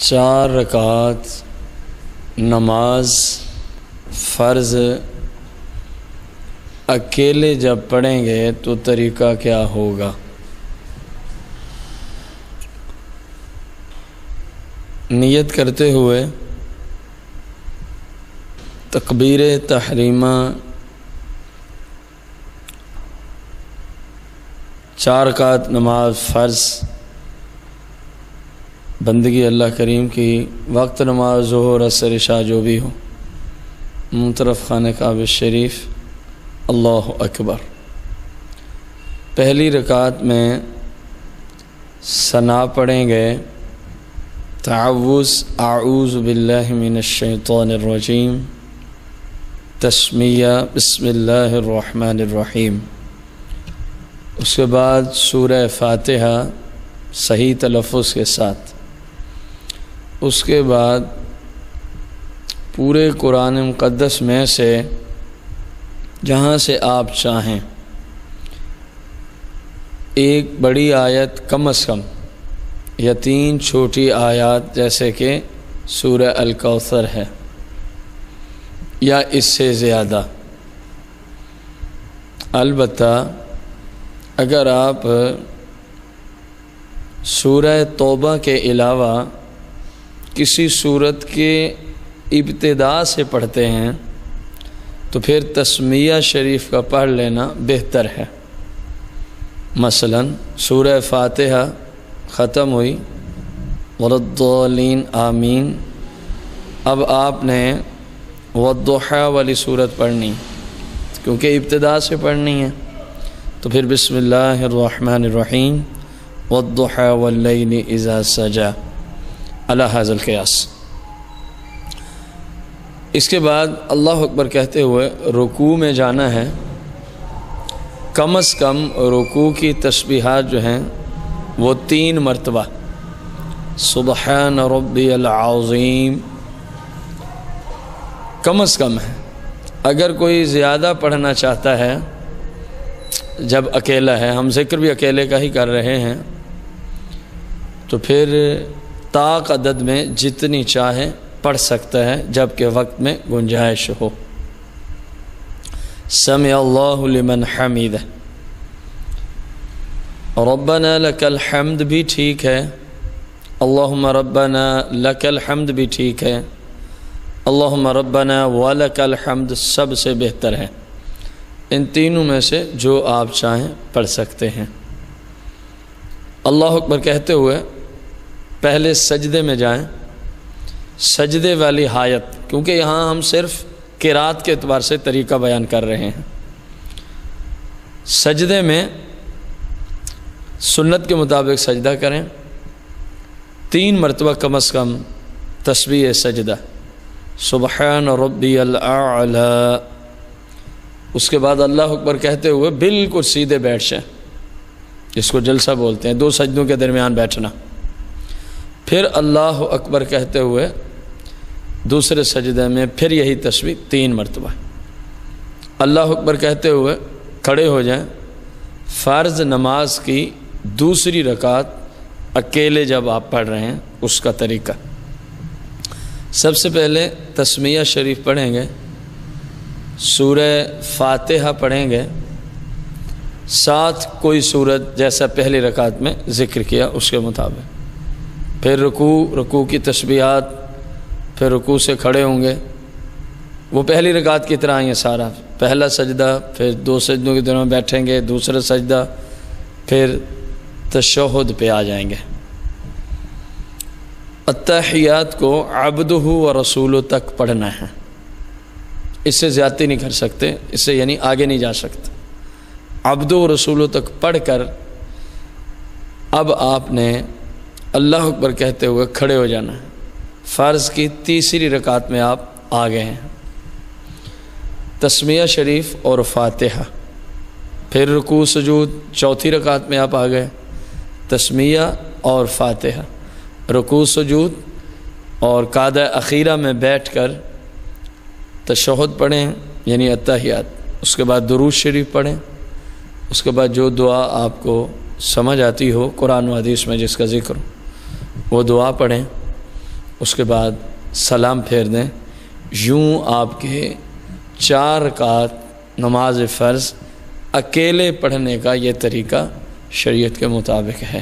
4 رکعات نماز فرض اکیلے جب پڑھیں گے تو طریقہ کیا ہوگا؟ نیت کرتے ہوئے تکبیر تحریمہ 4 رکعت نماز فرض بندگی اللہ کریم کی، وقت نماز ظہر عصر عشاء جو بھی ہو، منطرف خانہ کعبہ شریف، اللہ اکبر۔ پہلی رکعت میں ثنا پڑھیں گے، تعوذ اعوذ باللہ من الشیطان الرجیم، تسمیہ بسم اللہ الرحمن الرحیم۔ اس کے بعد سورہ فاتحہ صحیح تلفظ کے ساتھ، اس کے بعد پورے قرآن مقدس میں سے جہاں سے آپ چاہیں ایک بڑی آیت کم از کم یا 3 چھوٹی آیات، جیسے کہ سورہ الکوثر ہے، یا اس سے زیادہ۔ البتہ اگر آپ سورہ توبہ کے علاوہ کسی سورت کے ابتدا سے پڑھتے ہیں تو پھر تسمیہ شریف کا پڑھ لینا بہتر ہے۔ مثلا سورہ فاتحہ ختم ہوئی، وَلَضَّالِّينَ آمین، اب آپ نے وَالضُّحَىٰ والی سورت پڑھنی، کیونکہ ابتدا سے پڑھنی ہے، تو پھر بسم اللہ الرحمن الرحیم، وَالضُّحَىٰ وَاللَّيْلِ إِذَا سَجَىٰ، علی ھذا القیاس۔ اس کے بعد اللہ اکبر کہتے ہوئے رکوع میں جانا ہے۔ کم از کم رکوع کی تسبیحات جو ہیں وہ 3 مرتبہ، سبحان ربی العظیم، کم از کم ہے۔ اگر کوئی زیادہ پڑھنا چاہتا ہے جب اکیلا ہے، ہم ذکر بھی اکیلے کا ہی کر رہے ہیں، تو پھر طاق عدد میں جتنی چاہے پڑھ سکتا ہے، جبکہ وقت میں گنجائش ہو۔ سمع اللہ لمن حمیدہ، ربنا لک الحمد بھی ٹھیک ہے، اللہم ربنا لک الحمد بھی ٹھیک ہے، اللہم ربنا ولک الحمد سب سے بہتر ہے۔ ان تینوں میں سے جو آپ چاہیں پڑھ سکتے ہیں۔ اللہ اکبر کہتے ہوئے پہلے سجدے میں جائیں، سجدے والی حایت، کیونکہ یہاں ہم صرف قرات کے اعتبار سے طریقہ بیان کر رہے ہیں۔ سجدے میں سنت کے مطابق سجدہ کریں، 3 مرتبہ کم از کم تسبیح سجدہ، سبحان ربی الاعلی۔ اس کے بعد اللہ اکبر کہتے ہوئے بالکل سیدھے بیٹھ جائیں، جس کو جلسہ بولتے ہیں، 2 سجدوں کے درمیان بیٹھنا۔ پھر اللہ اکبر کہتے ہوئے دوسرے سجدے میں پھر یہی تسبیح 3 مرتبہ۔ اللہ اکبر کہتے ہوئے کھڑے ہو جائیں۔ فرض نماز کی دوسری رکعت اکیلے جب آپ پڑھ رہے ہیں اس کا طریقہ، سب سے پہلے تسمیہ شریف پڑھیں گے، سورہ فاتحہ پڑھیں گے، ساتھ کوئی سورت جیسا پہلی رکعت میں ذکر کیا اس کے مطابق، پھر رکوع کی تسبیحات، پھر رکوع سے کھڑے ہوں گے، وہ پہلی رکعت کی طرح ہی سارا، پہلا سجدہ، پھر 2 سجدوں کے درمیان بیٹھیں گے، دوسرا سجدہ، پھر تشہد پہ آ جائیں گے۔ التحیات کو عبدہ و رسولہ تک پڑھنا ہے، اس سے زیادتی نہیں کر سکتے، اس سے یعنی آگے نہیں جا سکتے۔ عبدہ و رسولہ تک پڑھ کر اب آپ نے اللہ اکبر کہتے ہوئے کھڑے ہو جانا ہے۔ فرض کی تیسری رکعت میں آپ آ گئے ہیں، تسمیہ شریف اور فاتحہ، پھر رکوع سجود، چوتھی رکعت میں آپ آ گئے، تسمیہ اور فاتحہ، رکوع سجود، اور قعدہ اخیرہ میں بیٹھ کر تشہد پڑھیں یعنی التحیات، اس کے بعد درود شریف پڑھیں، اس کے بعد جو دعا آپ کو سمجھ آتی ہو قرآن و حدیث میں جس کا ذکر ہو وہ دعا پڑھیں، اس کے بعد سلام پھیر دیں۔ یوں آپ کے 4 رکعت نماز فرض اکیلے پڑھنے کا یہ طریقہ شریعت کے مطابق ہے۔